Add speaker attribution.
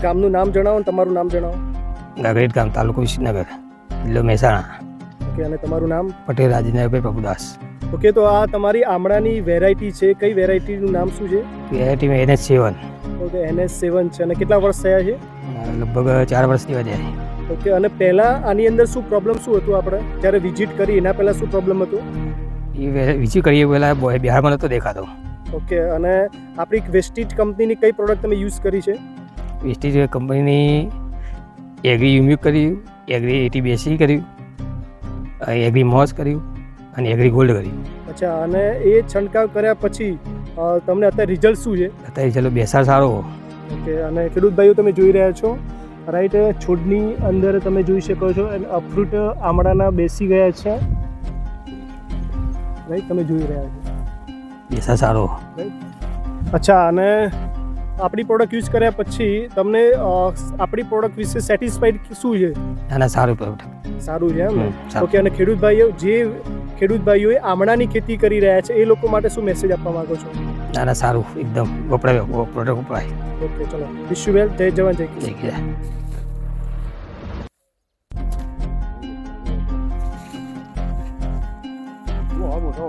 Speaker 1: ગામનું નામ જણાવો ને તમારું નામ જણાવો.
Speaker 2: ગાગરેટ ગામ, તાલુકો વિસનગર, જિલ્લો મહેસાણા.
Speaker 1: ઓકે, અને તમારું નામ?
Speaker 2: પટેલ રાજેન્દ્રભાઈ પ્રભુદાસ.
Speaker 1: ઓકે, તો આ તમારી આમળાની વેરાયટી છે. કઈ વેરાયટીનું નામ શું છે?
Speaker 2: વેરાયટીમાં NS7.
Speaker 1: ઓકે, NS7 છે. અને કેટલા વર્ષ થયા છે?
Speaker 2: લગભગ 4 વર્ષથી વધ્યા.
Speaker 1: ઓકે, અને પહેલાં આની અંદર શું પ્રોબ્લેમ શું હતું? આપણે જ્યારે વિઝિટ કરી એના પહેલાં શું પ્રોબ્લેમ હતું?
Speaker 2: એ વિઝિટ કરીએ પહેલાં બિહારમાં નહોતો દેખાતો.
Speaker 1: ઓકે, અને આપણી વેસ્ટીજ કંપનીની કઈ પ્રોડક્ટ તમે યુઝ કરી છે?
Speaker 2: વેસ્ટીજ કંપનીની એગ્રી યુમ્યુક કર્યું, એગ્રી 80 બેસી કર્યું, એગ્રી મોસ કર્યું અને એગ્રી ગોલ્ડ કર્યું.
Speaker 1: અચ્છા, અને એ છંટકાવ કર્યા પછી તમને અત્યારે રિઝલ્ટ શું છે?
Speaker 2: અત્યારે ચલો બેસાર સારો.
Speaker 1: ઓકે, અને ખેડૂત ભાઈઓ તમે જોઈ રહ્યા છો, રાઈટ, છોડની અંદર તમે જોઈ શકો છો ફ્રૂટ આમળાના બેસી ગયા છે. રાઈટ, તમે જોઈ રહ્યા છો
Speaker 2: બેસાર સારો.
Speaker 1: અચ્છા, અને આપણી પ્રોડક્ટ યુઝ કર્યા પછી તમને આપણી પ્રોડક્ટ વિશે સેટિસ્ફાઈડ શું છે?
Speaker 2: ના સારું પ્રોડક્ટ.
Speaker 1: સારું છે એમ ને?
Speaker 2: સારું.
Speaker 1: ઓકે, અને ખેડૂત ભાઈઓએ આમળાની ખેતી કરી રહ્યા છે એ લોકો માટે શું મેસેજ આપવા માંગો છો?
Speaker 2: ના સારું, એકદમ વપરાય પ્રોડક્ટ વપરાય.
Speaker 1: ઓકે, ચલો, વિશ યુ વેલ. જય જવાન જય કિસાન.
Speaker 2: જય કિસાન.
Speaker 1: મોટો